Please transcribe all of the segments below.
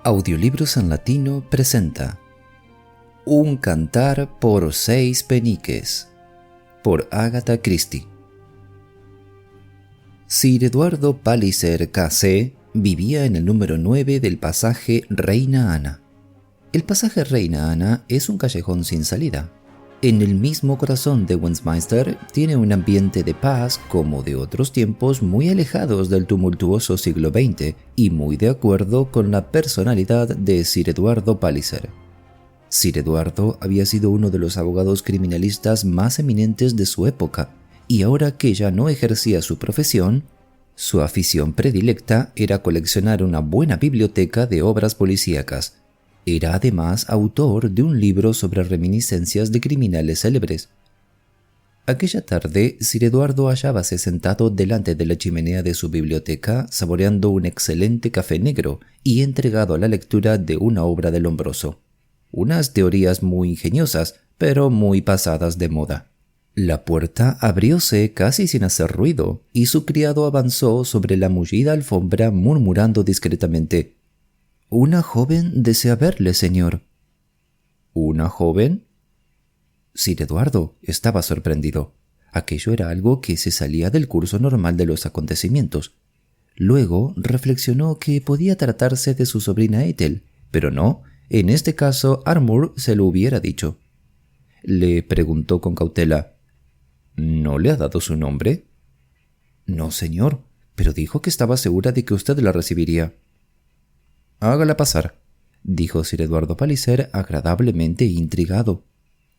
Audiolibros en Latino presenta Un cantar por 6 peniques, por Agatha Christie. Sir Eduardo Palliser K.C. vivía en el número 9 del pasaje Reina Ana. El pasaje Reina Ana es un callejón sin salida. En el mismo corazón de Westminster tiene un ambiente de paz como de otros tiempos muy alejados del tumultuoso siglo XX y muy de acuerdo con la personalidad de Sir Eduardo Palliser. Sir Eduardo había sido uno de los abogados criminalistas más eminentes de su época y ahora que ya no ejercía su profesión, su afición predilecta era coleccionar una buena biblioteca de obras policíacas. Era además autor de un libro sobre reminiscencias de criminales célebres. Aquella tarde, Sir Eduardo hallábase sentado delante de la chimenea de su biblioteca, saboreando un excelente café negro y entregado a la lectura de una obra de Lombroso. Unas teorías muy ingeniosas, pero muy pasadas de moda. La puerta abrióse casi sin hacer ruido, y su criado avanzó sobre la mullida alfombra murmurando discretamente: «Una joven desea verle, señor». «¿Una joven?» Sir Eduardo estaba sorprendido. Aquello era algo que se salía del curso normal de los acontecimientos. Luego reflexionó que podía tratarse de su sobrina Ethel, pero no, en este caso Armour se lo hubiera dicho. Le preguntó con cautela: «¿No le ha dado su nombre?» «No, señor, pero dijo que estaba segura de que usted la recibiría». «Hágala pasar», dijo Sir Eduardo Palliser agradablemente intrigado.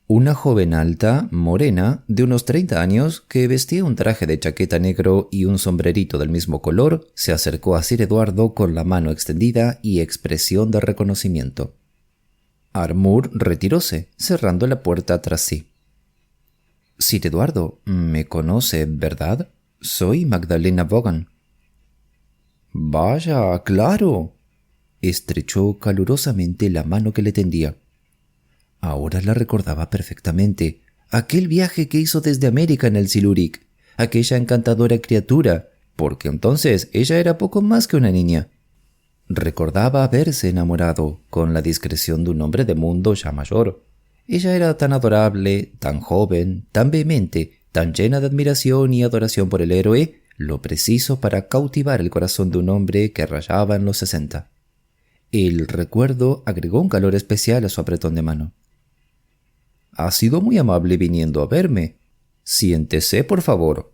Una joven alta, morena, de unos 30 años, que vestía un traje de chaqueta negro y un sombrerito del mismo color, se acercó a Sir Eduardo con la mano extendida y expresión de reconocimiento. Armour retiróse, cerrando la puerta tras sí. «Sir Eduardo, me conoce, ¿verdad? Soy Magdalena Vaughan». «Vaya, claro». Estrechó calurosamente la mano que le tendía. Ahora la recordaba perfectamente. Aquel viaje que hizo desde América en el Siluric. Aquella encantadora criatura, porque entonces ella era poco más que una niña. Recordaba haberse enamorado, con la discreción de un hombre de mundo ya mayor. Ella era tan adorable, tan joven, tan vehemente, tan llena de admiración y adoración por el héroe, lo preciso para cautivar el corazón de un hombre que rayaba en los 60. El recuerdo agregó un calor especial a su apretón de mano. «Ha sido muy amable viniendo a verme. Siéntese, por favor».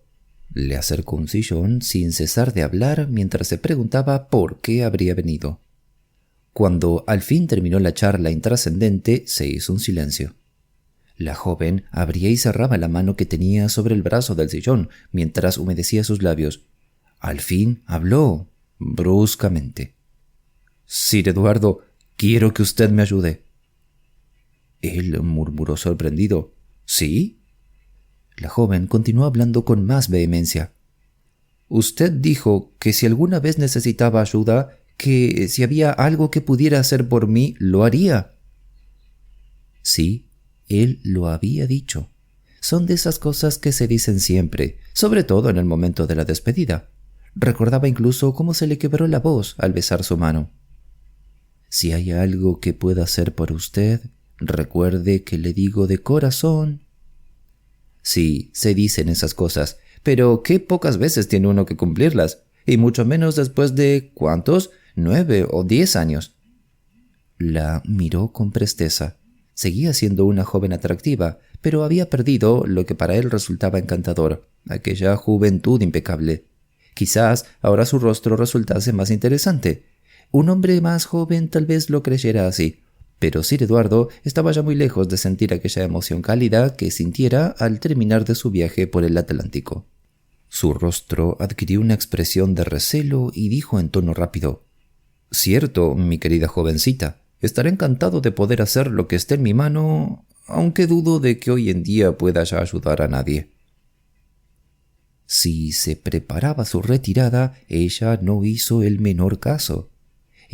Le acercó un sillón sin cesar de hablar mientras se preguntaba por qué habría venido. Cuando al fin terminó la charla intrascendente, se hizo un silencio. La joven abría y cerraba la mano que tenía sobre el brazo del sillón mientras humedecía sus labios. Al fin habló, bruscamente. «Sir Eduardo, quiero que usted me ayude». Él murmuró sorprendido. «¿Sí?» La joven continuó hablando con más vehemencia. «Usted dijo que si alguna vez necesitaba ayuda, que si había algo que pudiera hacer por mí, lo haría». Sí, él lo había dicho. Son de esas cosas que se dicen siempre, sobre todo en el momento de la despedida. Recordaba incluso cómo se le quebró la voz al besar su mano. «Si hay algo que pueda hacer por usted, recuerde que le digo de corazón». Sí, se dicen esas cosas, pero qué pocas veces tiene uno que cumplirlas, y mucho menos después de, ¿cuántos? 9 o 10 años. La miró con presteza. Seguía siendo una joven atractiva, pero había perdido lo que para él resultaba encantador, aquella juventud impecable. Quizás ahora su rostro resultase más interesante. Un hombre más joven tal vez lo creyera así, pero Sir Eduardo estaba ya muy lejos de sentir aquella emoción cálida que sintiera al terminar de su viaje por el Atlántico. Su rostro adquirió una expresión de recelo y dijo en tono rápido: «Cierto, mi querida jovencita, estaré encantado de poder hacer lo que esté en mi mano, aunque dudo de que hoy en día pueda ya ayudar a nadie». Si se preparaba su retirada, ella no hizo el menor caso.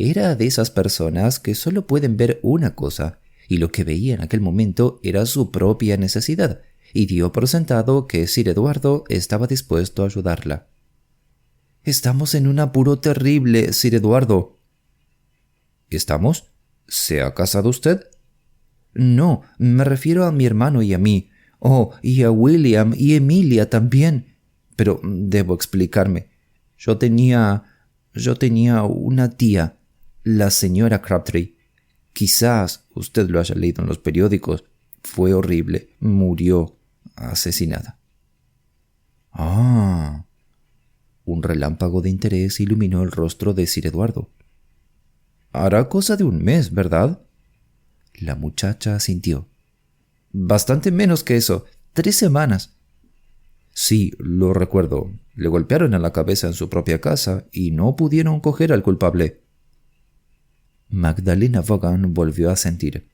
Era de esas personas que solo pueden ver una cosa, y lo que veía en aquel momento era su propia necesidad, y dio por sentado que Sir Eduardo estaba dispuesto a ayudarla. «Estamos en un apuro terrible, Sir Eduardo». ¿Estamos? ¿Se ha casado usted? No, me refiero a mi hermano y a mí. Oh, y a William y Emilia también. Pero debo explicarme. Yo tenía una tía, la señora Crabtree. Quizás usted lo haya leído en los periódicos. Fue horrible. Murió asesinada. Ah. Un relámpago de interés iluminó el rostro de Sir Eduardo. Hará cosa de un mes, ¿verdad? La muchacha asintió. Bastante menos que eso. 3 semanas. Sí, lo recuerdo. Le golpearon en la cabeza en su propia casa y no pudieron coger al culpable. Magdalena Vaughan volvió a asentir.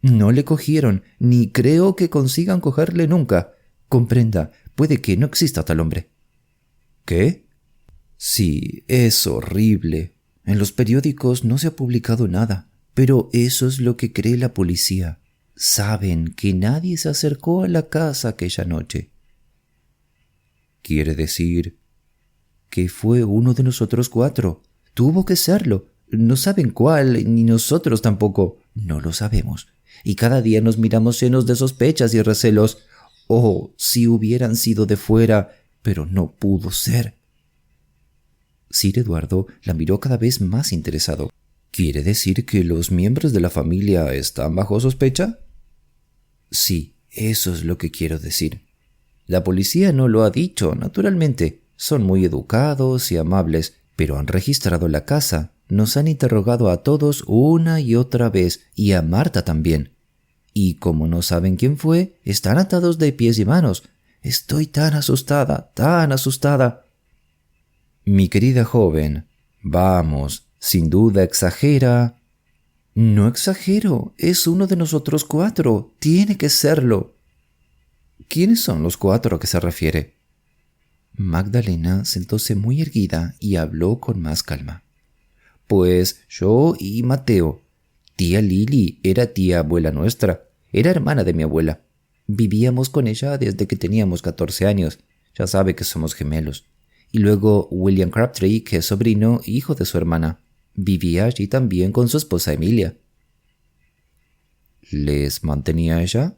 No le cogieron, ni creo que consigan cogerle nunca. Comprenda, puede que no exista tal hombre. ¿Qué? Sí, es horrible. En los periódicos no se ha publicado nada, pero eso es lo que cree la policía. Saben que nadie se acercó a la casa aquella noche. ¿Quiere decir que fue uno de nosotros 4? Tuvo que serlo. No saben cuál, ni nosotros tampoco. No lo sabemos. Y cada día nos miramos llenos de sospechas y recelos. Oh, si hubieran sido de fuera, pero no pudo ser. Sir Eduardo la miró cada vez más interesado. ¿Quiere decir que los miembros de la familia están bajo sospecha? Sí, eso es lo que quiero decir. La policía no lo ha dicho, naturalmente. Son muy educados y amables, pero han registrado la casa. Nos han interrogado a todos una y otra vez, y a Marta también. Y como no saben quién fue, están atados de pies y manos. Estoy tan asustada, tan asustada. Mi querida joven, vamos, sin duda exagera. No exagero, es uno de nosotros 4, tiene que serlo. ¿Quiénes son los 4 a que se refiere? Magdalena sentóse muy erguida y habló con más calma. Pues yo y Mateo. Tía Lily era tía abuela nuestra, era hermana de mi abuela. Vivíamos con ella desde que teníamos 14 años, ya sabe que somos gemelos. Y luego William Crabtree, que es sobrino e hijo de su hermana. Vivía allí también con su esposa Emilia. ¿Les mantenía ella?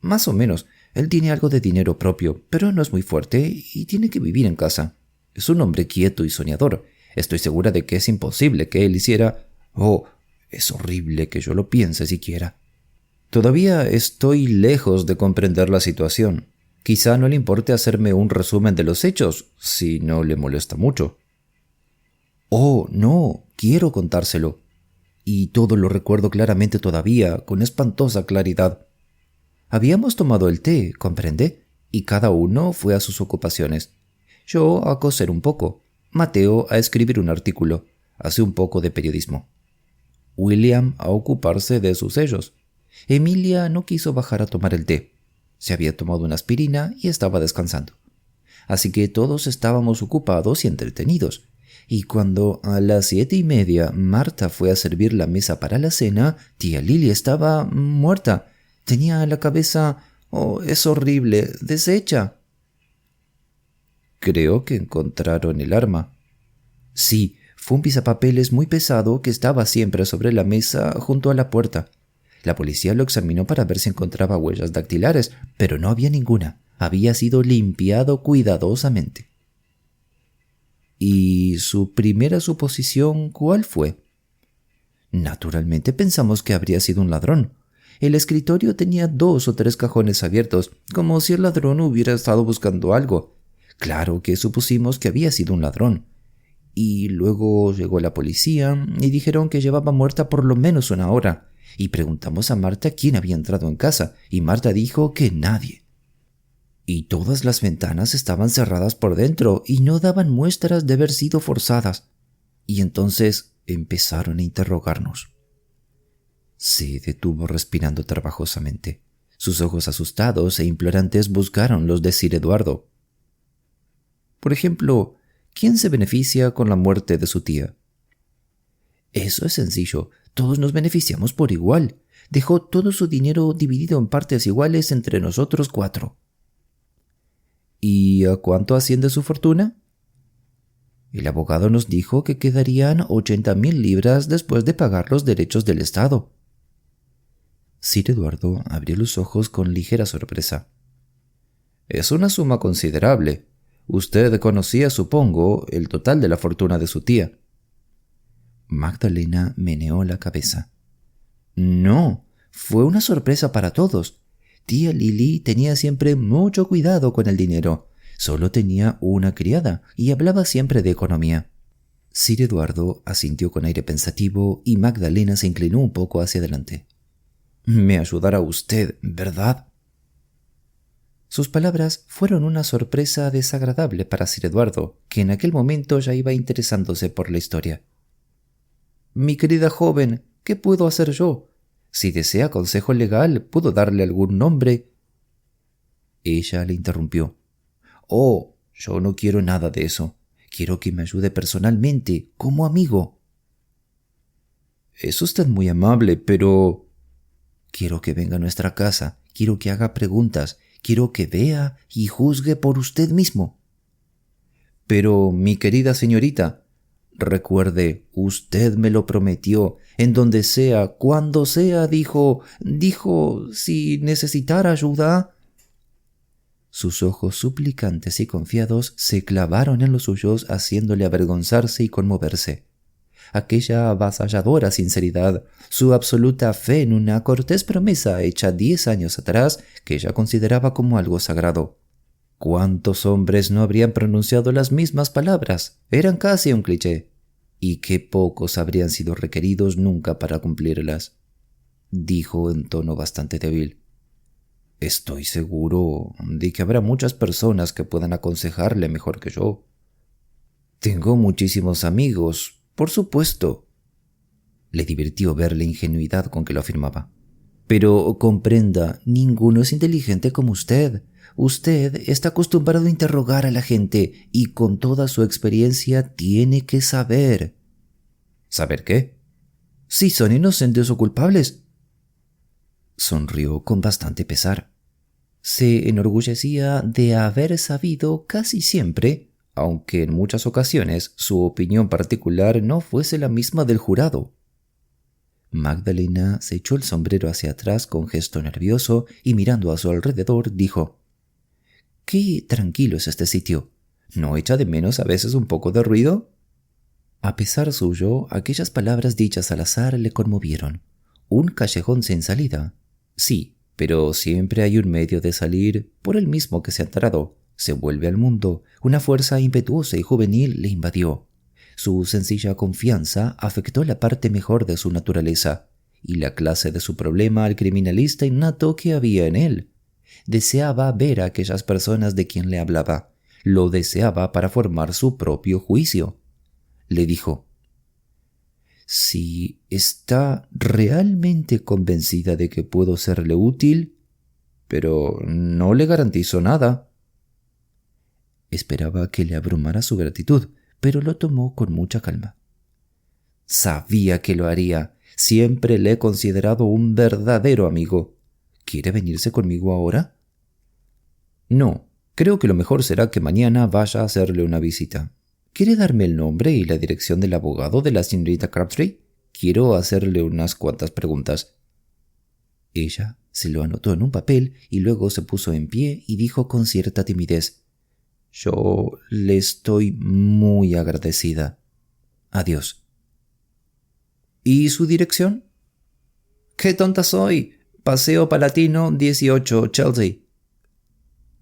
Más o menos. Él tiene algo de dinero propio, pero no es muy fuerte y tiene que vivir en casa. Es un hombre quieto y soñador. Estoy segura de que es imposible que él hiciera... Oh, es horrible que yo lo piense siquiera. Todavía estoy lejos de comprender la situación. Quizá no le importe hacerme un resumen de los hechos, si no le molesta mucho. Oh, no, quiero contárselo. Y todo lo recuerdo claramente todavía, con espantosa claridad. Habíamos tomado el té, ¿comprende? Y cada uno fue a sus ocupaciones. Yo a coser un poco, Mateo a escribir un artículo, hace un poco de periodismo. William a ocuparse de sus sellos. Emilia no quiso bajar a tomar el té. Se había tomado una aspirina y estaba descansando. Así que todos estábamos ocupados y entretenidos. Y cuando a las 7:30 Marta fue a servir la mesa para la cena, tía Lily estaba muerta. Tenía la cabeza, oh, es horrible, deshecha. Creo que encontraron el arma. Sí, fue un pisapapeles muy pesado que estaba siempre sobre la mesa junto a la puerta. La policía lo examinó para ver si encontraba huellas dactilares, pero no había ninguna. Había sido limpiado cuidadosamente. ¿Y su primera suposición cuál fue? Naturalmente pensamos que habría sido un ladrón. El escritorio tenía 2 o 3 cajones abiertos, como si el ladrón hubiera estado buscando algo. Claro que supusimos que había sido un ladrón. Y luego llegó la policía y dijeron que llevaba muerta por lo menos 1 hora. Y preguntamos a Marta quién había entrado en casa, y Marta dijo que nadie. Y todas las ventanas estaban cerradas por dentro y no daban muestras de haber sido forzadas. Y entonces empezaron a interrogarnos. Se detuvo respirando trabajosamente. Sus ojos asustados e implorantes buscaron los de Sir Eduardo. Por ejemplo, ¿quién se beneficia con la muerte de su tía? Eso es sencillo. Todos nos beneficiamos por igual. Dejó todo su dinero dividido en partes iguales entre nosotros 4. ¿Y a cuánto asciende su fortuna? El abogado nos dijo que quedarían 80.000 libras después de pagar los derechos del Estado. Sir Eduardo abrió los ojos con ligera sorpresa. Es una suma considerable. Usted conocía, supongo, el total de la fortuna de su tía. Magdalena meneó la cabeza. No, fue una sorpresa para todos. Tía Lily tenía siempre mucho cuidado con el dinero. Solo tenía una criada y hablaba siempre de economía. Sir Eduardo asintió con aire pensativo y Magdalena se inclinó un poco hacia adelante. Me ayudará usted, ¿verdad? Sus palabras fueron una sorpresa desagradable para Sir Eduardo, que en aquel momento ya iba interesándose por la historia. Mi querida joven, ¿qué puedo hacer yo? Si desea consejo legal, ¿puedo darle algún nombre? Ella le interrumpió. Oh, yo no quiero nada de eso. Quiero que me ayude personalmente, como amigo. Es usted muy amable, pero... Quiero que venga a nuestra casa, quiero que haga preguntas, quiero que vea y juzgue por usted mismo. Pero, mi querida señorita, recuerde, usted me lo prometió, en donde sea, cuando sea, dijo, si necesitara ayuda. Sus ojos suplicantes y confiados se clavaron en los suyos, haciéndole avergonzarse y conmoverse. Aquella avasalladora sinceridad, su absoluta fe en una cortés promesa hecha 10 años atrás que ella consideraba como algo sagrado. ¿Cuántos hombres no habrían pronunciado las mismas palabras? Eran casi un cliché. Y qué pocos habrían sido requeridos nunca para cumplirlas. Dijo en tono bastante débil. Estoy seguro de que habrá muchas personas que puedan aconsejarle mejor que yo. Tengo muchísimos amigos, por supuesto. Le divirtió ver la ingenuidad con que lo afirmaba. Pero comprenda, ninguno es inteligente como usted. Usted está acostumbrado a interrogar a la gente y con toda su experiencia tiene que saber. ¿Saber qué? Si son inocentes o culpables. Sonrió con bastante pesar. Se enorgullecía de haber sabido casi siempre, aunque en muchas ocasiones su opinión particular no fuese la misma del jurado. Magdalena se echó el sombrero hacia atrás con gesto nervioso y mirando a su alrededor dijo: «Qué tranquilo es este sitio. ¿No echa de menos a veces un poco de ruido?» A pesar suyo, aquellas palabras dichas al azar le conmovieron. Un callejón sin salida. Sí, pero siempre hay un medio de salir, por el mismo que se ha entrado. Se vuelve al mundo. Una fuerza impetuosa y juvenil le invadió. Su sencilla confianza afectó la parte mejor de su naturaleza y la clase de su problema al criminalista innato que había en él. Deseaba ver a aquellas personas de quien le hablaba. Lo deseaba para formar su propio juicio. Le dijo: «Si está realmente convencida de que puedo serle útil, pero no le garantizo nada». Esperaba que le abrumara su gratitud, pero lo tomó con mucha calma. «Sabía que lo haría. Siempre le he considerado un verdadero amigo. ¿Quiere venirse conmigo ahora?» «No, creo que lo mejor será que mañana vaya a hacerle una visita. ¿Quiere darme el nombre y la dirección del abogado de la señorita Crabtree? Quiero hacerle unas cuantas preguntas». Ella se lo anotó en un papel y luego se puso en pie y dijo con cierta timidez: «Yo le estoy muy agradecida. Adiós». «¿Y su dirección?» «¡Qué tonta soy! Paseo Palatino 18, Chelsea».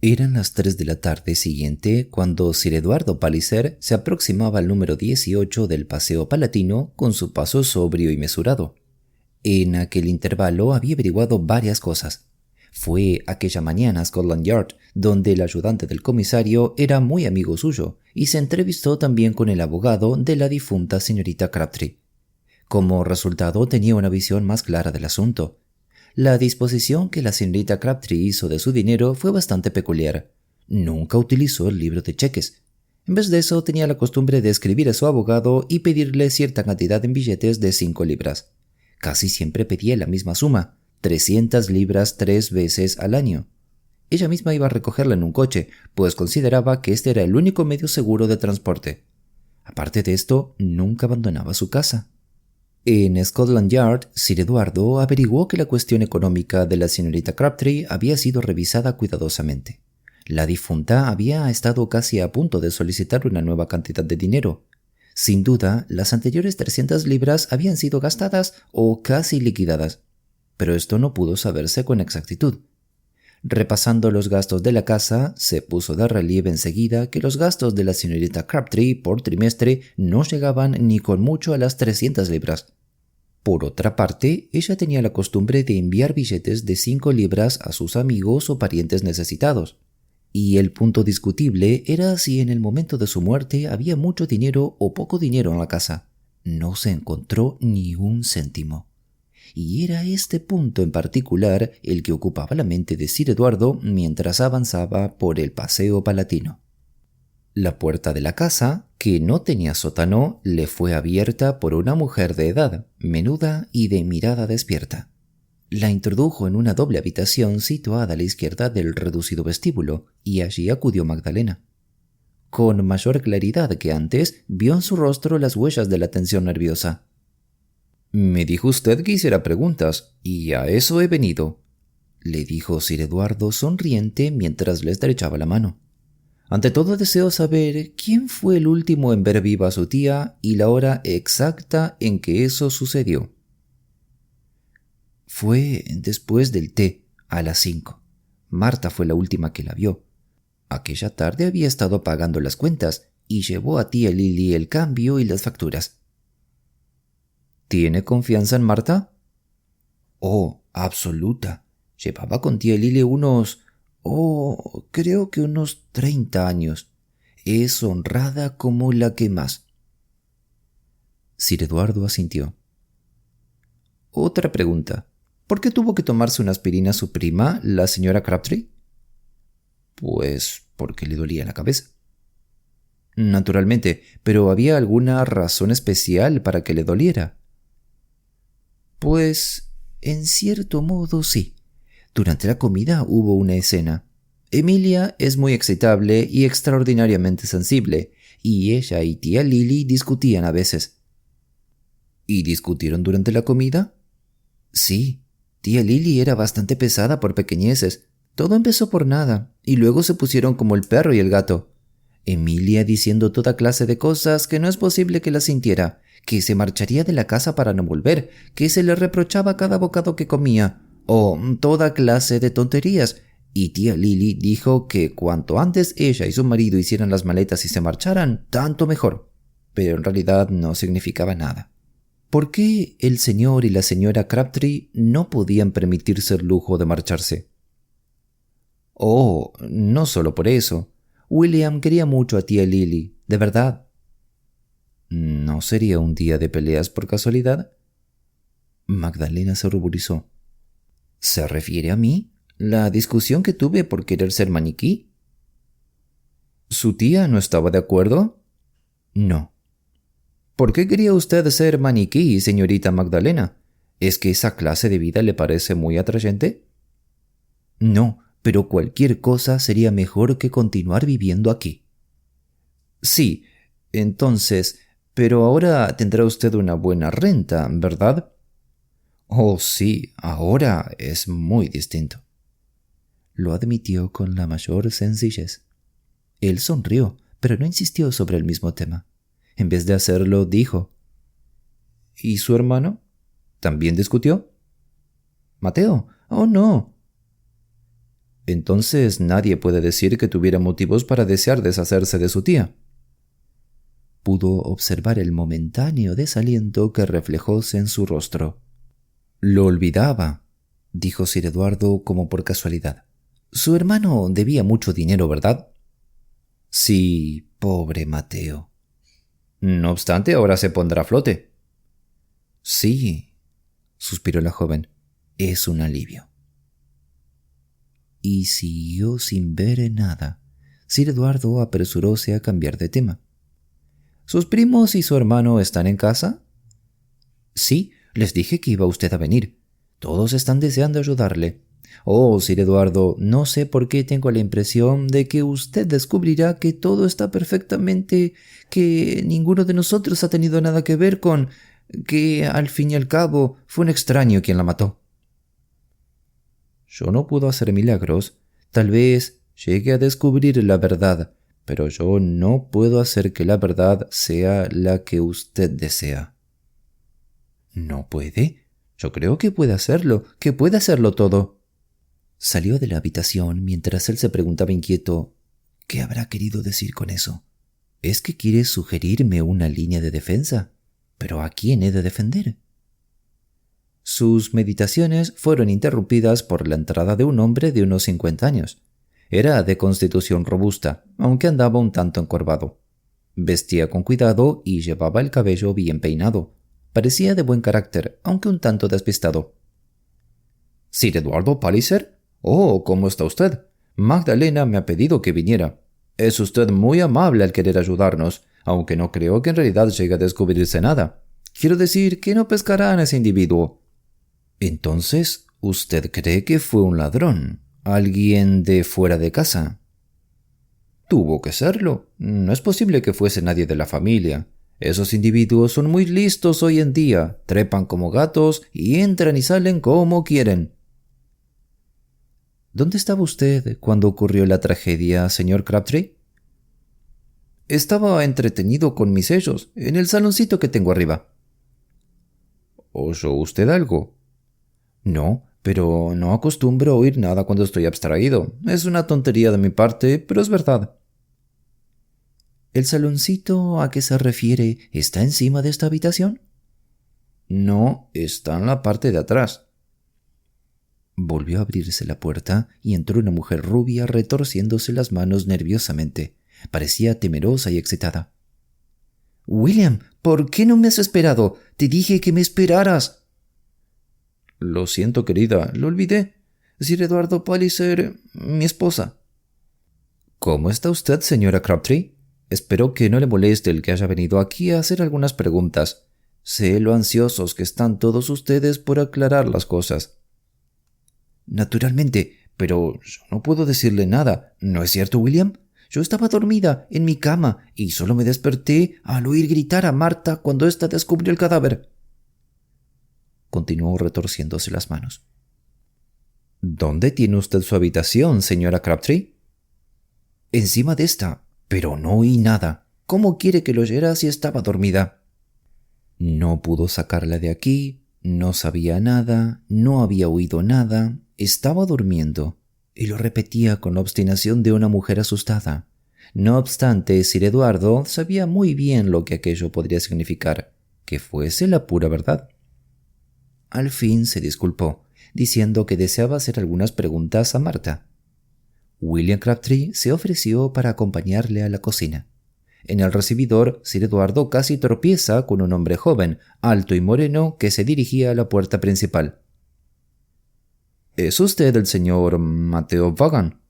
Eran las 3 de la tarde siguiente cuando Sir Eduardo Palliser se aproximaba al número 18 del Paseo Palatino con su paso sobrio y mesurado. En aquel intervalo había averiguado varias cosas. Fue aquella mañana a Scotland Yard, donde el ayudante del comisario era muy amigo suyo, y se entrevistó también con el abogado de la difunta señorita Crabtree. Como resultado, tenía una visión más clara del asunto. La disposición que la señorita Crabtree hizo de su dinero fue bastante peculiar. Nunca utilizó el libro de cheques. En vez de eso, tenía la costumbre de escribir a su abogado y pedirle cierta cantidad en billetes de 5 libras. Casi siempre pedía la misma suma, 300 libras 3 veces al año. Ella misma iba a recogerla en un coche, pues consideraba que este era el único medio seguro de transporte. A Aparte de esto, nunca abandonaba su casa. En Scotland Yard, Sir Eduardo averiguó que la cuestión económica de la señorita Crabtree había sido revisada cuidadosamente. La difunta había estado casi a punto de solicitar una nueva cantidad de dinero. Sin duda, las anteriores 300 libras habían sido gastadas o casi liquidadas, pero esto no pudo saberse con exactitud. Repasando los gastos de la casa, se puso de relieve enseguida que los gastos de la señorita Crabtree por trimestre no llegaban ni con mucho a las 300 libras. Por otra parte, ella tenía la costumbre de enviar billetes de 5 libras a sus amigos o parientes necesitados. Y el punto discutible era si en el momento de su muerte había mucho dinero o poco dinero en la casa. No se encontró ni un céntimo. Y era este punto en particular el que ocupaba la mente de Sir Eduardo mientras avanzaba por el paseo palatino. La puerta de la casa, que no tenía sótano, le fue abierta por una mujer de edad, menuda y de mirada despierta. La introdujo en una doble habitación situada a la izquierda del reducido vestíbulo, y allí acudió Magdalena. Con mayor claridad que antes, vio en su rostro las huellas de la tensión nerviosa. «Me dijo usted que hiciera preguntas, y a eso he venido», le dijo Sir Eduardo sonriente mientras le estrechaba la mano. «Ante todo deseo saber quién fue el último en ver viva a su tía y la hora exacta en que eso sucedió». «Fue después del té, a las 5. Marta fue la última que la vio. Aquella tarde había estado pagando las cuentas y llevó a tía Lily el cambio y las facturas». «¿Tiene confianza en Marta?» «Oh, absoluta. Llevaba con tía Lily creo que unos 30 años. Es honrada como la que más». Sir Eduardo asintió. «Otra pregunta. ¿Por qué tuvo que tomarse una aspirina su prima, la señora Crabtree?» «Pues porque le dolía la cabeza». «Naturalmente, pero ¿había alguna razón especial para que le doliera?» «Pues, en cierto modo sí. Durante la comida hubo una escena. Emilia es muy excitable y extraordinariamente sensible, y ella y tía Lily discutían a veces». «¿Y discutieron durante la comida?» «Sí. Tía Lily era bastante pesada por pequeñeces. Todo empezó por nada, y luego se pusieron como el perro y el gato. Emilia diciendo toda clase de cosas que no es posible que las sintiera, que se marcharía de la casa para no volver, que se le reprochaba cada bocado que comía, o toda clase de tonterías, y tía Lily dijo que cuanto antes ella y su marido hicieran las maletas y se marcharan, tanto mejor. Pero en realidad no significaba nada. ¿Por qué el señor y la señora Crabtree no podían permitirse el lujo de marcharse? Oh, no solo por eso. William quería mucho a tía Lily, de verdad. ¿No sería un día de peleas por casualidad? Magdalena se ruborizó. ¿Se refiere a mí? ¿La discusión que tuve por querer ser maniquí? ¿Su tía no estaba de acuerdo? No. ¿Por qué quería usted ser maniquí, señorita Magdalena? ¿Es que esa clase de vida le parece muy atrayente? No, pero cualquier cosa sería mejor que continuar viviendo aquí. Sí, entonces, pero ahora tendrá usted una buena renta, ¿verdad? Oh, sí, ahora es muy distinto. Lo admitió con la mayor sencillez. Él sonrió, pero no insistió sobre el mismo tema. En vez de hacerlo, dijo: ¿Y su hermano? ¿También discutió? ¿Mateo? Oh, no. Entonces nadie puede decir que tuviera motivos para desear deshacerse de su tía. Pudo observar el momentáneo desaliento que reflejóse en su rostro. Lo olvidaba, dijo Sir Eduardo como por casualidad. Su hermano debía mucho dinero, ¿verdad? Sí, pobre Mateo. No obstante, ahora se pondrá a flote. Sí, suspiró la joven, es un alivio. Y siguió sin ver nada. Sir Eduardo apresuróse a cambiar de tema. ¿Sus primos y su hermano están en casa? Sí, les dije que iba usted a venir. Todos están deseando ayudarle. Oh, Sir Eduardo, no sé por qué tengo la impresión de que usted descubrirá que todo está perfectamente, que ninguno de nosotros ha tenido nada que ver con, que al fin y al cabo fue un extraño quien la mató. Yo no puedo hacer milagros. Tal vez llegue a descubrir la verdad, pero yo no puedo hacer que la verdad sea la que usted desea. ¿No puede? Yo creo que puede hacerlo, que puede hacerlo todo. Salió de la habitación mientras él se preguntaba inquieto, ¿qué habrá querido decir con eso? ¿Es que quiere sugerirme una línea de defensa? ¿Pero a quién he de defender? Sus meditaciones fueron interrumpidas por la entrada de un hombre de unos 50 años. Era de constitución robusta, aunque andaba un tanto encorvado. Vestía con cuidado y llevaba el cabello bien peinado. Parecía de buen carácter, aunque un tanto despistado. ¿Sir Eduardo Palliser? Oh, ¿cómo está usted? Magdalena me ha pedido que viniera. Es usted muy amable al querer ayudarnos, aunque no creo que en realidad llegue a descubrirse nada. Quiero decir que no pescarán a ese individuo. Entonces, ¿usted cree que fue un ladrón? ¿Alguien de fuera de casa? Tuvo que serlo. No es posible que fuese nadie de la familia. Esos individuos son muy listos hoy en día, trepan como gatos y entran y salen como quieren. ¿Dónde estaba usted cuando ocurrió la tragedia, señor Crabtree? Estaba entretenido con mis sellos, en el saloncito que tengo arriba. ¿Oyó usted algo? No, pero no acostumbro a oír nada cuando estoy abstraído. Es una tontería de mi parte, pero es verdad. ¿El saloncito a que se refiere está encima de esta habitación? No, está en la parte de atrás. Volvió a abrirse la puerta y entró una mujer rubia retorciéndose las manos nerviosamente. Parecía temerosa y excitada. «William, ¿por qué no me has esperado? Te dije que me esperaras». «Lo siento, querida, lo olvidé. Sir Eduardo Palliser, mi esposa». «¿Cómo está usted, señora Crabtree? Espero que no le moleste el que haya venido aquí a hacer algunas preguntas. Sé lo ansiosos que están todos ustedes por aclarar las cosas». «Naturalmente, pero yo no puedo decirle nada. ¿No es cierto, William? Yo estaba dormida en mi cama y solo me desperté al oír gritar a Marta cuando ésta descubrió el cadáver». Continuó retorciéndose las manos. «¿Dónde tiene usted su habitación, señora Crabtree?» «Encima de esta, pero no oí nada. ¿Cómo quiere que lo oyera si estaba dormida?» No pudo sacarla de aquí, no sabía nada, no había oído nada, estaba durmiendo, y lo repetía con la obstinación de una mujer asustada. No obstante, Sir Eduardo sabía muy bien lo que aquello podría significar, que fuese la pura verdad. Al fin se disculpó, diciendo que deseaba hacer algunas preguntas a Marta. William Crabtree se ofreció para acompañarle a la cocina. En el recibidor, Sir Eduardo casi tropieza con un hombre joven, alto y moreno, que se dirigía a la puerta principal. ¿Es usted el señor Mateo Vaughan?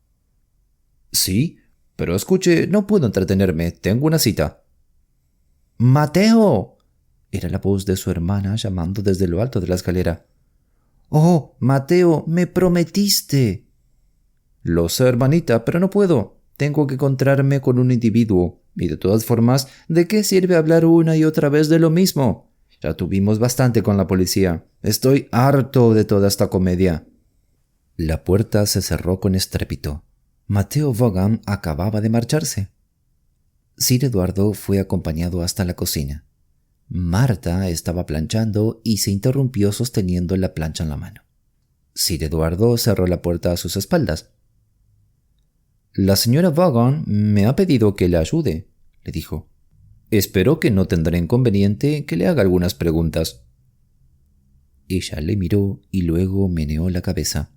Sí, pero escuche, no puedo entretenerme, tengo una cita. ¡Mateo! Era la voz de su hermana llamando desde lo alto de la escalera. ¡Oh, Mateo, me prometiste! Lo sé, hermanita, pero no puedo. Tengo que encontrarme con un individuo. Y de todas formas, ¿de qué sirve hablar una y otra vez de lo mismo? Ya tuvimos bastante con la policía. Estoy harto de toda esta comedia. La puerta se cerró con estrépito. Mateo Vaughan acababa de marcharse. Sir Eduardo fue acompañado hasta la cocina. Marta estaba planchando y se interrumpió sosteniendo la plancha en la mano. Sir Eduardo cerró la puerta a sus espaldas. «La señora Vaughan me ha pedido que le ayude», le dijo. «Espero que no tendrá inconveniente que le haga algunas preguntas». Ella le miró y luego meneó la cabeza.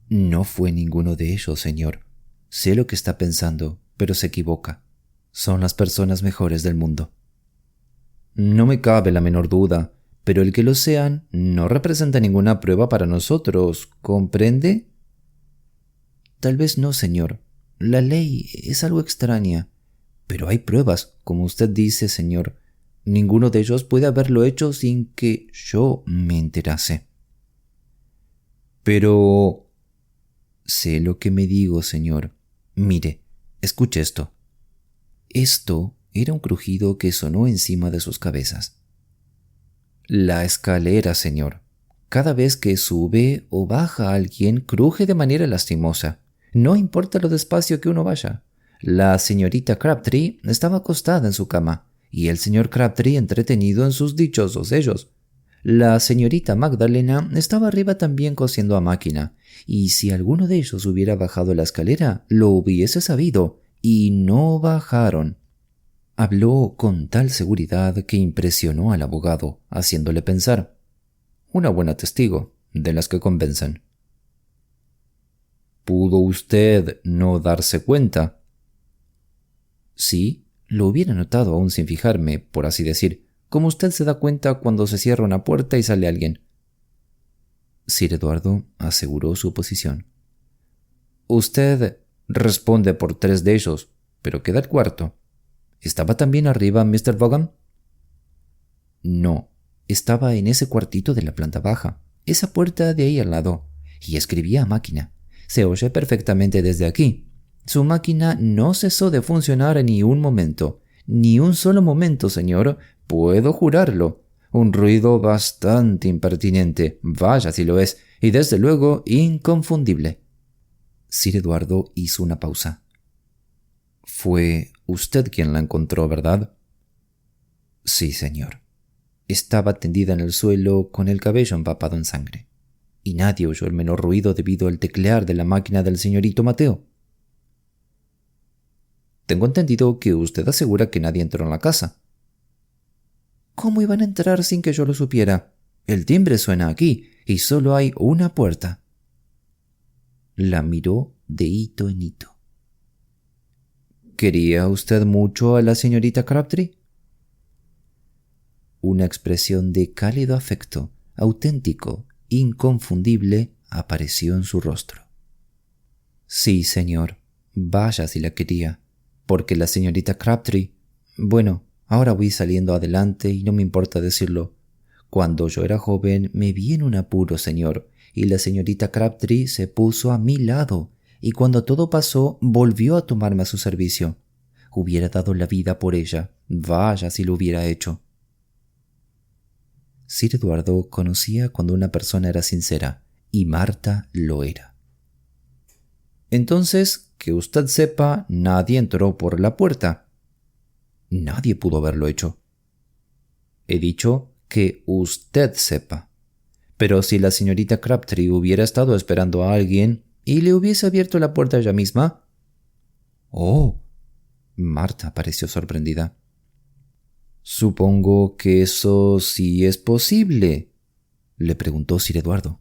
«No fue ninguno de ellos, señor. Sé lo que está pensando, pero se equivoca. Son las personas mejores del mundo». «No me cabe la menor duda, pero el que lo sean no representa ninguna prueba para nosotros, ¿comprende?» «Tal vez no, señor. La ley es algo extraña. Pero hay pruebas, como usted dice, señor. Ninguno de ellos puede haberlo hecho sin que yo me enterase». Pero... Sé lo que me digo, señor. Mire, escuche esto. Esto era un crujido que sonó encima de sus cabezas. La escalera, señor. Cada vez que sube o baja alguien, cruje de manera lastimosa. No importa lo despacio que uno vaya. La señorita Crabtree estaba acostada en su cama, y el señor Crabtree entretenido en sus dichosos sellos. La señorita Magdalena estaba arriba también cosiendo a máquina, y si alguno de ellos hubiera bajado la escalera, lo hubiese sabido, y no bajaron. Habló con tal seguridad que impresionó al abogado, haciéndole pensar. Una buena testigo, de las que convencen. ¿Pudo usted no darse cuenta? Sí, lo hubiera notado aún sin fijarme, por así decir, como usted se da cuenta cuando se cierra una puerta y sale alguien. Sir Eduardo aseguró su posición. Usted responde por 3 de ellos, pero queda el cuarto. ¿Estaba también arriba Mr. Vaughan? No, estaba en ese cuartito de la planta baja, esa puerta de ahí al lado, y escribía a máquina. Se oye perfectamente desde aquí. Su máquina no cesó de funcionar ni un momento, ni un solo momento, señor, puedo jurarlo. Un ruido bastante impertinente, vaya si lo es, y desde luego inconfundible. Sir Eduardo hizo una pausa. Fue usted quien la encontró, ¿verdad? Sí, señor. Estaba tendida en el suelo con el cabello empapado en sangre, y nadie oyó el menor ruido debido al teclear de la máquina del señorito Mateo. Tengo entendido que usted asegura que nadie entró en la casa. ¿Cómo iban a entrar sin que yo lo supiera? El timbre suena aquí, y solo hay una puerta. La miró de hito en hito. ¿Quería usted mucho a la señorita Crabtree? Una expresión de cálido afecto, auténtico, inconfundible, apareció en su rostro. Sí, señor, vaya si la quería, porque la señorita Crabtree... Bueno, ahora voy saliendo adelante y no me importa decirlo. Cuando yo era joven me vi en un apuro, señor, y la señorita Crabtree se puso a mi lado, y cuando todo pasó volvió a tomarme a su servicio. Hubiera dado la vida por ella, vaya si lo hubiera hecho. Sir Eduardo conocía cuando una persona era sincera, y Marta lo era. Entonces, que usted sepa, nadie entró por la puerta. Nadie pudo haberlo hecho. He dicho que usted sepa. Pero si la señorita Crabtree hubiera estado esperando a alguien y le hubiese abierto la puerta ella misma... Oh, Marta pareció sorprendida. Supongo que eso sí es posible, le preguntó Sir Eduardo.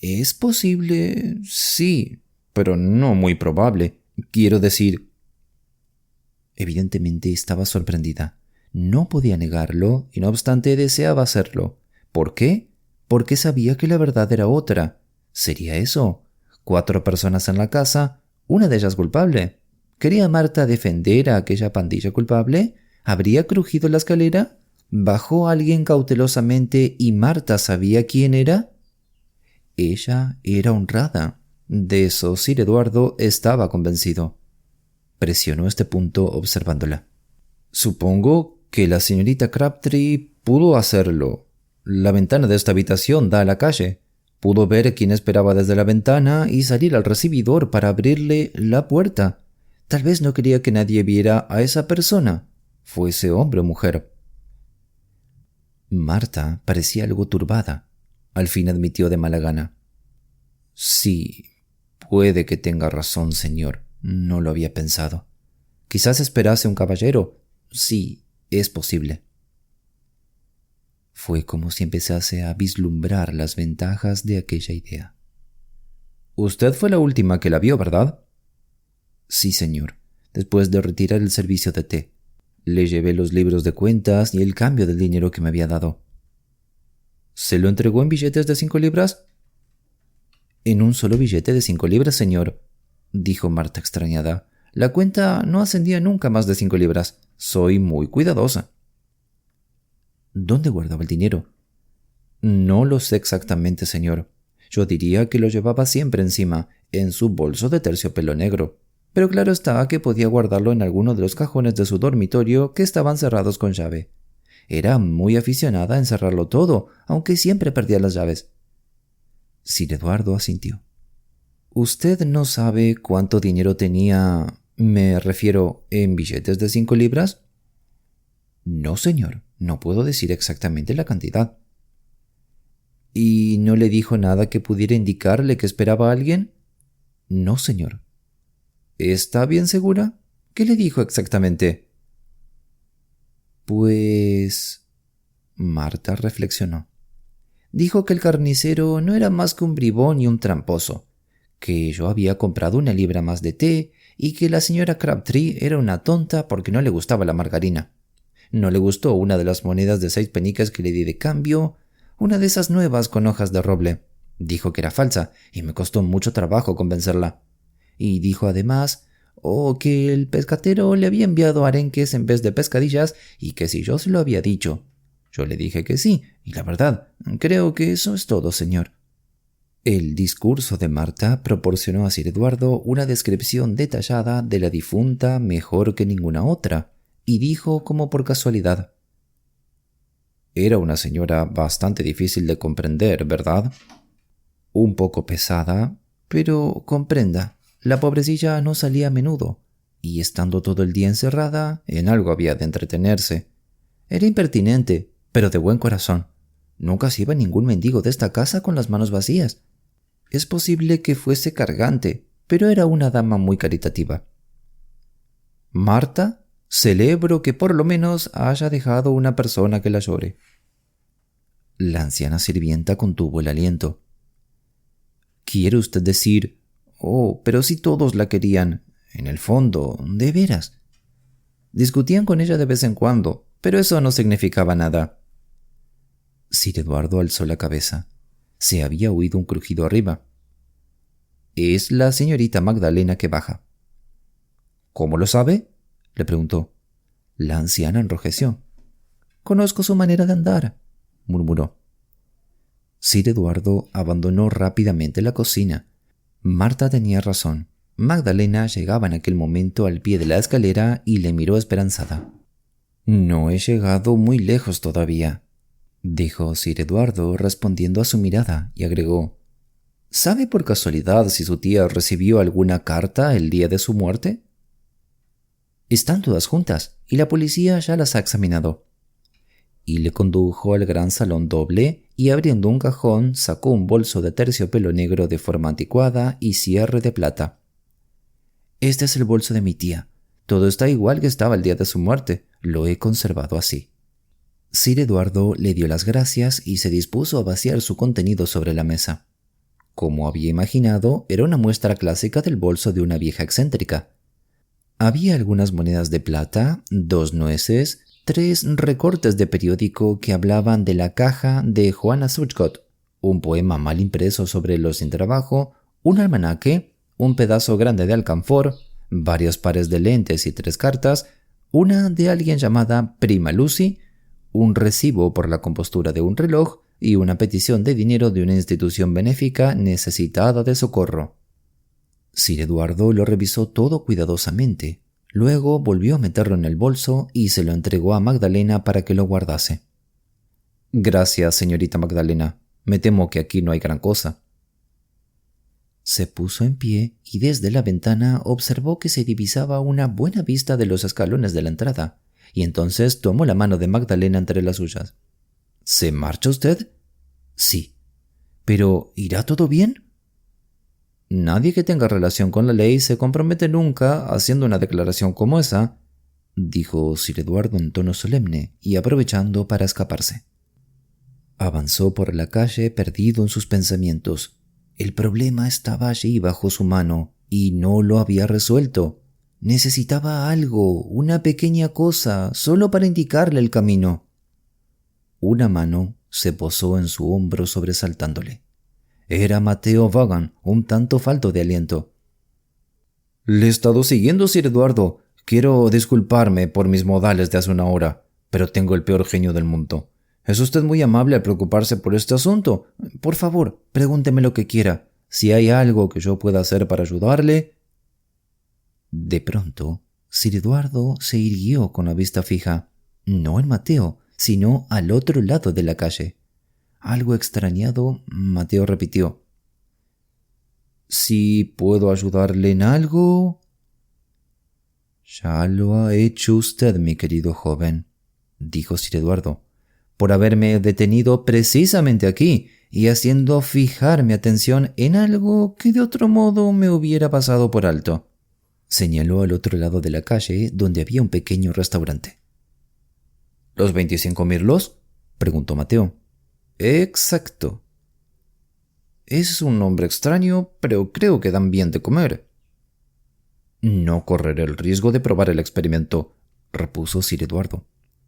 Es posible, sí, pero no muy probable. Quiero decir... Evidentemente estaba sorprendida. No podía negarlo y no obstante deseaba hacerlo. ¿Por qué? Porque sabía que la verdad era otra. ¿Sería eso? 4 personas en la casa, una de ellas culpable. ¿Quería Marta defender a aquella pandilla culpable? ¿Habría crujido la escalera? ¿Bajó alguien cautelosamente y Marta sabía quién era? Ella era honrada. De eso Sir Eduardo estaba convencido. Presionó este punto observándola. Supongo que la señorita Crabtree pudo hacerlo. La ventana de esta habitación da a la calle. Pudo ver quién esperaba desde la ventana y salir al recibidor para abrirle la puerta. Tal vez no quería que nadie viera a esa persona, fuese hombre o mujer. Marta parecía algo turbada. Al fin admitió de mala gana. Sí, puede que tenga razón, señor. No lo había pensado. Quizás esperase un caballero. Sí, es posible. Fue como si empezase a vislumbrar las ventajas de aquella idea. Usted fue la última que la vio, ¿verdad? Sí, señor, después de retirar el servicio de té. Le llevé los libros de cuentas y el cambio del dinero que me había dado. ¿Se lo entregó en billetes de 5 libras? En un solo billete de 5 libras, señor, dijo Marta extrañada. La cuenta no ascendía nunca más de 5 libras. Soy muy cuidadosa. ¿Dónde guardaba el dinero? No lo sé exactamente, señor. Yo diría que lo llevaba siempre encima, en su bolso de terciopelo negro. Pero claro está que podía guardarlo en alguno de los cajones de su dormitorio que estaban cerrados con llave. Era muy aficionada a encerrarlo todo, aunque siempre perdía las llaves. Sir Eduardo asintió. ¿Usted no sabe cuánto dinero tenía, me refiero, en billetes de 5 libras? No, señor, no puedo decir exactamente la cantidad. ¿Y no le dijo nada que pudiera indicarle que esperaba a alguien? No, señor. ¿Está bien segura? ¿Qué le dijo exactamente? Pues... Marta reflexionó. Dijo que el carnicero no era más que un bribón y un tramposo, que yo había comprado 1 libra más de té y que la señora Crabtree era una tonta porque no le gustaba la margarina. No le gustó una de las monedas de 6 peniques que le di de cambio, una de esas nuevas con hojas de roble. Dijo que era falsa y me costó mucho trabajo convencerla. Y dijo además que el pescatero le había enviado arenques en vez de pescadillas y que si yo se lo había dicho. Yo le dije que sí, y la verdad, creo que eso es todo, señor. El discurso de Marta proporcionó a Sir Eduardo una descripción detallada de la difunta mejor que ninguna otra, y dijo como por casualidad: Era una señora bastante difícil de comprender, ¿verdad? Un poco pesada, pero comprenda, la pobrecilla no salía a menudo, y estando todo el día encerrada, en algo había de entretenerse. Era impertinente, pero de buen corazón. Nunca se iba ningún mendigo de esta casa con las manos vacías. Es posible que fuese cargante, pero era una dama muy caritativa. Marta, celebro que por lo menos haya dejado una persona que la llore. La anciana sirvienta contuvo el aliento. ¿Quiere usted decir? Pero si todos la querían, en el fondo, de veras. Discutían con ella de vez en cuando, pero eso no significaba nada. Sir Eduardo alzó la cabeza. Se había oído un crujido arriba. Es la señorita Magdalena que baja. ¿Cómo lo sabe?, le preguntó. La anciana enrojeció. Conozco su manera de andar, murmuró. Sir Eduardo abandonó rápidamente la cocina. Marta tenía razón. Magdalena llegaba en aquel momento al pie de la escalera y le miró esperanzada. No he llegado muy lejos todavía, dijo Sir Eduardo respondiendo a su mirada, y agregó: ¿Sabe por casualidad si su tía recibió alguna carta el día de su muerte? Están todas juntas, y la policía ya las ha examinado. Y le condujo al gran salón doble, y abriendo un cajón sacó un bolso de terciopelo negro de forma anticuada y cierre de plata. Este es el bolso de mi tía. Todo está igual que estaba el día de su muerte. Lo he conservado así. Sir Eduardo le dio las gracias y se dispuso a vaciar su contenido sobre la mesa. Como había imaginado, era una muestra clásica del bolso de una vieja excéntrica. Había algunas monedas de plata, 2 nueces, 3 recortes de periódico que hablaban de la caja de Joanna Southcott, un poema mal impreso sobre los sin trabajo, un almanaque, un pedazo grande de alcanfor, varios pares de lentes y 3 cartas, una de alguien llamada Prima Lucy, un recibo por la compostura de un reloj y una petición de dinero de una institución benéfica necesitada de socorro. Sir Eduardo lo revisó todo cuidadosamente. Luego volvió a meterlo en el bolso y se lo entregó a Magdalena para que lo guardase. Gracias, señorita Magdalena. Me temo que aquí no hay gran cosa. Se puso en pie y desde la ventana observó que se divisaba una buena vista de los escalones de la entrada, y entonces tomó la mano de Magdalena entre las suyas. ¿Se marcha usted? Sí. ¿Pero irá todo bien? Nadie que tenga relación con la ley se compromete nunca haciendo una declaración como esa, dijo Sir Eduardo en tono solemne y aprovechando para escaparse. Avanzó por la calle perdido en sus pensamientos. El problema estaba allí bajo su mano y no lo había resuelto. Necesitaba algo, una pequeña cosa, solo para indicarle el camino. Una mano se posó en su hombro sobresaltándole. Era Mateo Vaughan, un tanto falto de aliento. «Le he estado siguiendo, Sir Eduardo. Quiero disculparme por mis modales de hace una hora, pero tengo el peor genio del mundo. Es usted muy amable al preocuparse por este asunto. Por favor, pregúnteme lo que quiera. Si hay algo que yo pueda hacer para ayudarle. De pronto, Sir Eduardo se irguió con la vista fija, no en Mateo, sino al otro lado de la calle. Algo extrañado, Mateo repitió: «¿Si puedo ayudarle en algo?» «Ya lo ha hecho usted, mi querido joven», dijo Sir Eduardo, «por haberme detenido precisamente aquí y haciendo fijar mi atención en algo que de otro modo me hubiera pasado por alto». Señaló al otro lado de la calle, donde había un pequeño restaurante. «¿Los 25 mirlos?», preguntó Mateo. «Exacto». «Es un nombre extraño, pero creo que dan bien de comer». «No correré el riesgo de probar el experimento», repuso Sir Eduardo,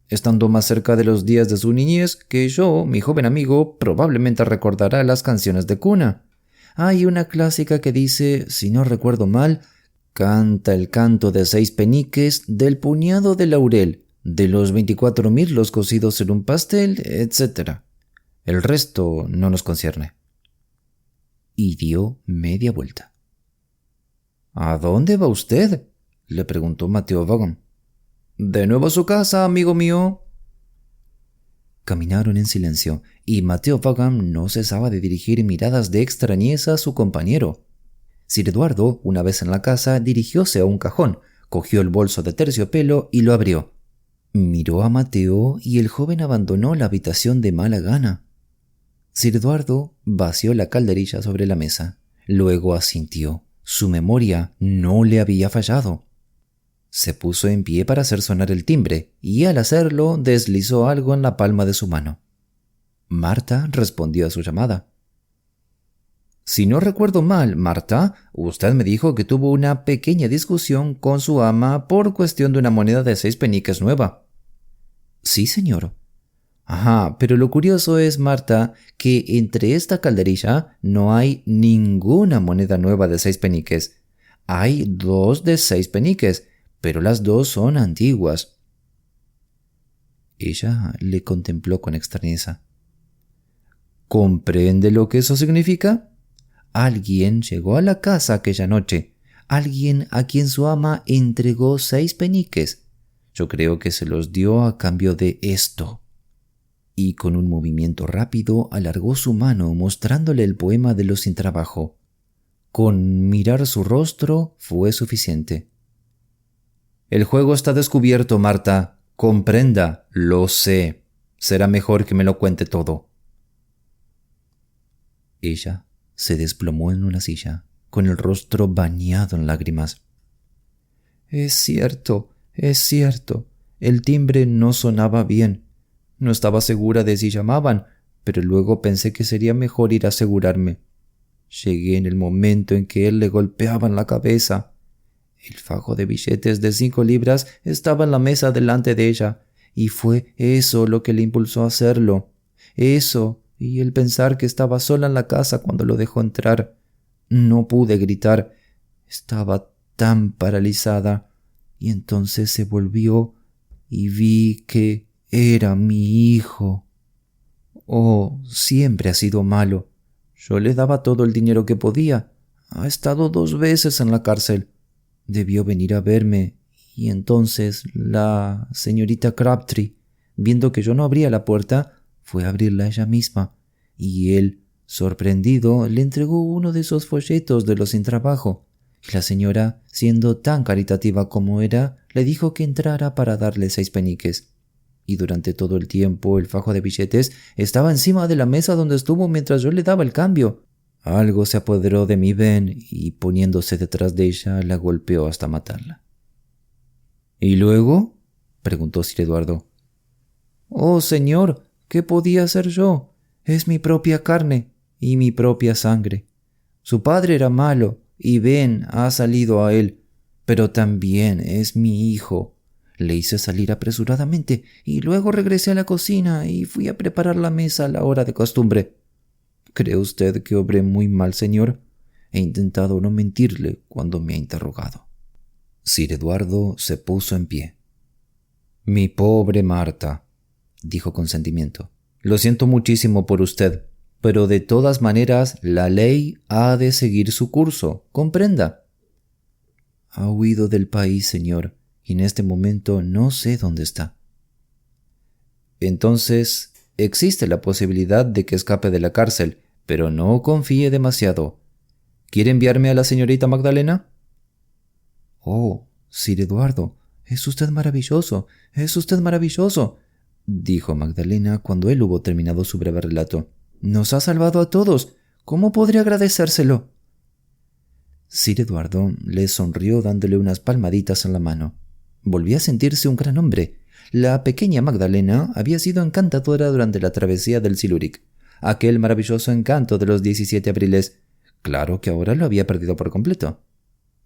«estando más cerca de los días de su niñez que yo, mi joven amigo, probablemente recordará las canciones de cuna. Hay una clásica que dice, si no recuerdo mal, canta el canto de 6 peniques, del puñado de laurel, de los 24 mirlos cocidos en un pastel, etc. El resto no nos concierne». Y dio media vuelta. «¿A dónde va usted?», le preguntó Mateo Vaughan. «De nuevo a su casa, amigo mío». Caminaron en silencio, y Mateo Vaughan no cesaba de dirigir miradas de extrañeza a su compañero. Sir Eduardo, una vez en la casa, dirigióse a un cajón, cogió el bolso de terciopelo y lo abrió. Miró a Mateo y el joven abandonó la habitación de mala gana. Sir Eduardo vació la calderilla sobre la mesa. Luego asintió. Su memoria no le había fallado. Se puso en pie para hacer sonar el timbre y al hacerlo deslizó algo en la palma de su mano. Marta respondió a su llamada. «Si no recuerdo mal, Marta, usted me dijo que tuvo una pequeña discusión con su ama por cuestión de una moneda de 6 peniques nueva». «Sí, señor». «Ajá, pero lo curioso es, Marta, que entre esta calderilla no hay ninguna moneda nueva de 6 peniques. Hay 2 de 6 peniques, pero las 2 son antiguas». Ella le contempló con extrañeza. «¿Comprende lo que eso significa? Alguien llegó a la casa aquella noche, alguien a quien su ama entregó 6 peniques. Yo creo que se los dio a cambio de esto». Y con un movimiento rápido alargó su mano mostrándole el poema de los sin trabajo. Con mirar su rostro fue suficiente. «El juego está descubierto, Marta. Comprenda, lo sé. Será mejor que me lo cuente todo». Ella se desplomó en una silla, con el rostro bañado en lágrimas. Es cierto. El timbre no sonaba bien. No estaba segura de si llamaban, pero luego pensé que sería mejor ir a asegurarme. Llegué en el momento en que él le golpeaba en la cabeza. El fajo de billetes de 5 libras estaba en la mesa delante de ella, y fue eso lo que le impulsó a hacerlo. Eso, y el pensar que estaba sola en la casa cuando lo dejó entrar. No pude gritar. Estaba tan paralizada. Y entonces se volvió y vi que era mi hijo. Oh, siempre ha sido malo. Yo le daba todo el dinero que podía. Ha estado 2 veces en la cárcel. Debió venir a verme. Y entonces la señorita Crabtree, viendo que yo no abría la puerta, fue a abrirla ella misma. Y él, sorprendido, le entregó uno de esos folletos de los sin trabajo. Y la señora, siendo tan caritativa como era, le dijo que entrara para darle 6 peniques. Y durante todo el tiempo el fajo de billetes estaba encima de la mesa donde estuvo mientras yo le daba el cambio. Algo se apoderó de mi Ben y poniéndose detrás de ella la golpeó hasta matarla. ¿Y luego?», preguntó Sir Eduardo. «Oh, señor, ¿qué podía hacer yo? Es mi propia carne y mi propia sangre. Su padre era malo y Ben ha salido a él, pero también es mi hijo. Le hice salir apresuradamente y luego regresé a la cocina y fui a preparar la mesa a la hora de costumbre. ¿Cree usted que obré muy mal, señor? He intentado no mentirle cuando me ha interrogado». Sir Eduardo se puso en pie. «Mi pobre Marta», dijo con sentimiento, Lo siento muchísimo por usted, pero de todas maneras la ley ha de seguir su curso, comprenda. Ha huido del país, señor, y en este momento no sé dónde está. Entonces, existe la posibilidad de que escape de la cárcel, pero no confíe demasiado. ¿Quiere enviarme a la señorita Magdalena? Oh, Sir Eduardo, es usted maravilloso, dijo Magdalena cuando él hubo terminado su breve relato. Nos ha salvado a todos. ¿Cómo podría agradecérselo? Sir Eduardo le sonrió dándole unas palmaditas en la mano. Volvía a sentirse un gran hombre. La pequeña Magdalena había sido encantadora durante la travesía del Siluric. Aquel maravilloso encanto de los 17 abriles. Claro que ahora lo había perdido por completo.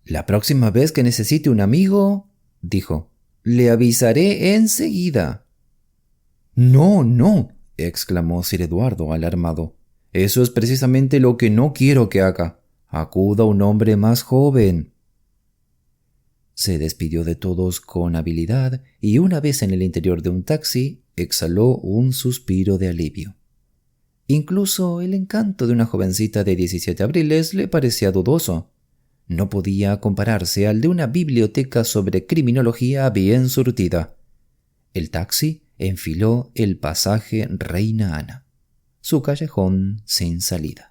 La próxima vez que necesite un amigo, dijo, le avisaré enseguida. No, no, exclamó Sir Eduardo alarmado. Eso es precisamente lo que no quiero que haga. Acuda a un hombre más joven. Se despidió de todos con habilidad y una vez en el interior de un taxi, exhaló un suspiro de alivio. Incluso el encanto de una jovencita de 17 abriles le parecía dudoso. No podía compararse al de una biblioteca sobre criminología bien surtida. El taxi enfiló el pasaje Reina Ana, su callejón sin salida.